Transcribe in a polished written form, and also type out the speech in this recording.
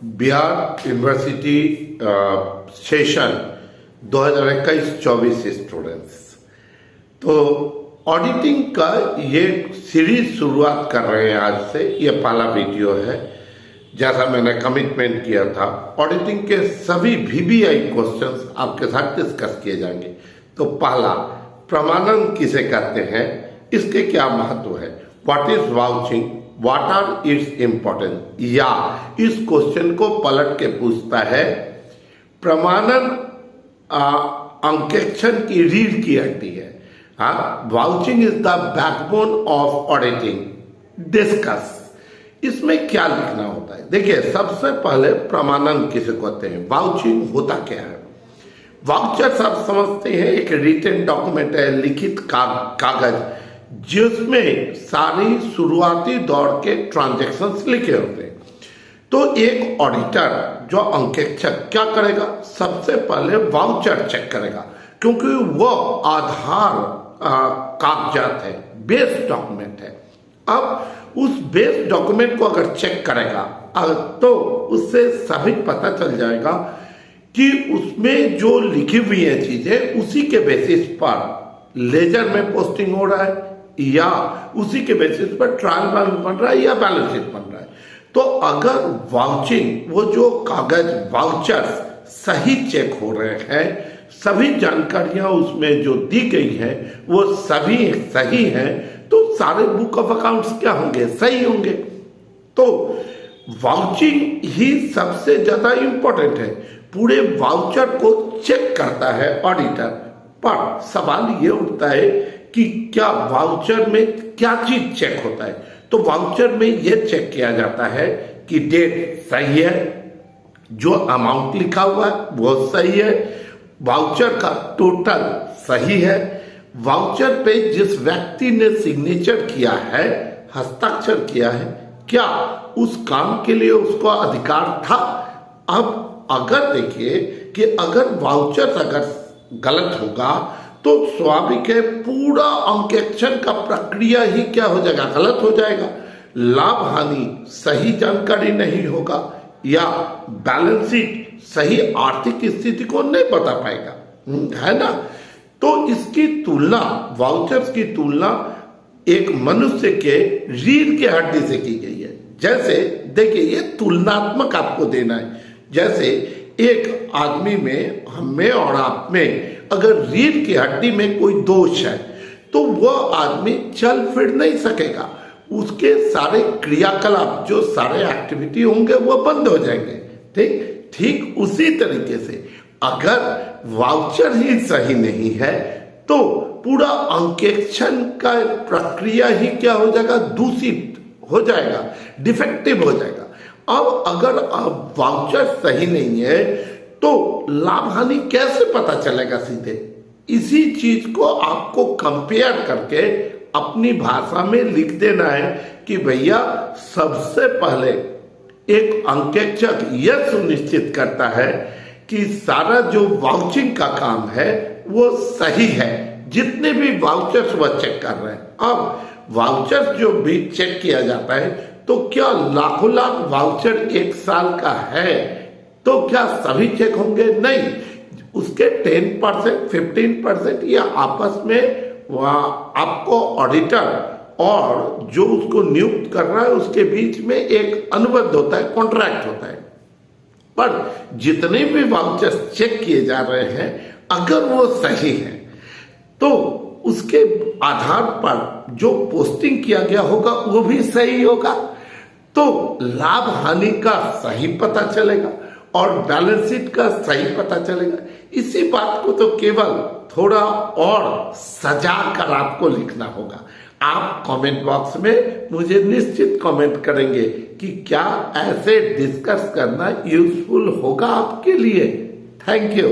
Bihar university session 2021-24 students. तो auditing का ये सीरीज शुरुआत कर रहे हैं आज से। ये पहला वीडियो है। जैसा मैंने कमिटमेंट किया था, ऑडिटिंग के सभी VBI क्वेश्चंस आपके साथ डिस्कस किए जाएंगे। तो पहला, प्रमाणन किसे कहते हैं, इसके क्या महत्व है, what is vouching, what are its importance, या इस क्वेश्चन को पलट के पूछता है प्रमाणन अंकेक्षण की रीढ़ की हड्डी है। Vouching is the backbone of auditing. Discuss इसमें क्या लिखना होता है। देखिए, सबसे पहले प्रमाणन किसे कहते हैं, वाउचिंग होता क्या है। वाउचर सब समझते हैं, एक रिटन डॉक्यूमेंट है, लिखित कागज जिसमें सारी शुरुआती दौर के ट्रांजैक्शंस लिखे होते हैं। तो एक ऑडिटर जो अंकेक्षक क्या करेगा, सबसे पहले वाउचर चेक करेगा, क्योंकि वो आधार कागजात है, बेस डॉक्यूमेंट है। अब उस बेस डॉक्यूमेंट को अगर चेक करेगा तो उससे सभी पता चल जाएगा कि उसमें जो लिखी हुई है चीजें उसी के बेसिस पर लेजर में पोस्टिंग हो रहा है, या उसी के बेसिस पर ट्रायल बैलेंस बन रहा है, या बैलेंस शीट बन रहा है। तो अगर वाउचिंग, वो जो कागज वाउचर्स सही चेक हो रहे हैं, सभी जानकारियां उसमें जो दी गई है वो सभी सही हैं, तो सारे बुक ऑफ अकाउंट्स क्या होंगे, सही होंगे। तो वाउचिंग ही सबसे ज्यादा इंपॉर्टेंट है। पूरे वाउचर को चेक करता है ऑडिटर। पर सवाल ये उठता है कि क्या वाउचर में क्या चीज चेक होता है। तो वाउचर में यह चेक किया जाता है कि डेट सही है, जो अमाउंट लिखा हुआ है वो सही है, वाउचर का टोटल सही है, वाउचर पे जिस व्यक्ति ने सिग्नेचर किया है, हस्ताक्षर किया है, क्या उस काम के लिए उसको अधिकार था। अब अगर देखिए कि अगर वाउचर अगर गलत होगा तो स्वाभाविक है पूरा अंकेक्षण का प्रक्रिया ही क्या हो जाएगा, गलत हो जाएगा। लाभ हानि सही जानकारी नहीं होगा, या बैलेंस शीट सही आर्थिक स्थिति को नहीं बता पाएगा, है ना। तो इसकी तुलना, वाउचर्स की तुलना एक मनुष्य के रीढ़ की हड्डी से की गई है। जैसे देखिए, ये तुलनात्मक आपको देना है। जैसे एक आदमी में, हमें और आप में अगर रीढ़ की हड्डी में कोई दोष है तो वह आदमी चल फिर नहीं सकेगा, उसके सारे क्रियाकलाप, जो सारे एक्टिविटी होंगे वो बंद हो जाएंगे। ठीक उसी तरीके से अगर वाउचर ही सही नहीं है तो पूरा अंकेक्षण का प्रक्रिया ही क्या हो जाएगा, दूषित हो जाएगा, डिफेक्टिव हो जाएगा। अब अगर वाउचर सही नहीं है तो लाभ हानि कैसे पता चलेगा सीधे। इसी चीज को आपको कंपेयर करके अपनी भाषा में लिख देना है कि भैया, सबसे पहले एक अंकेक्षक यह सुनिश्चित करता है कि सारा जो वाउचिंग का काम है वो सही है, जितने भी वाउचर्स वह चेक कर रहे हैं। अब वाउचर्स जो भी चेक किया जाता है, तो क्या लाखों लाख वाउचर एक साल का है तो क्या सभी चेक होंगे, नहीं। उसके 10%, 15% या आपस में आपको ऑडिटर और जो उसको नियुक्त कर रहा है उसके बीच में एक अनुबंध होता है, कॉन्ट्रैक्ट होता है। पर जितने भी वाउचर्स चेक किए जा रहे हैं, अगर वो सही है तो उसके आधार पर जो पोस्टिंग किया गया होगा वो भी सही होगा, तो लाभ हानि का सही पता चलेगा और बैलेंस शीट का सही पता चलेगा। इसी बात को तो केवल थोड़ा और सजा कर आपको लिखना होगा। आप कमेंट बॉक्स में मुझे निश्चित कमेंट करेंगे कि क्या ऐसे डिस्कस करना यूजफुल होगा आपके लिए। Thank you.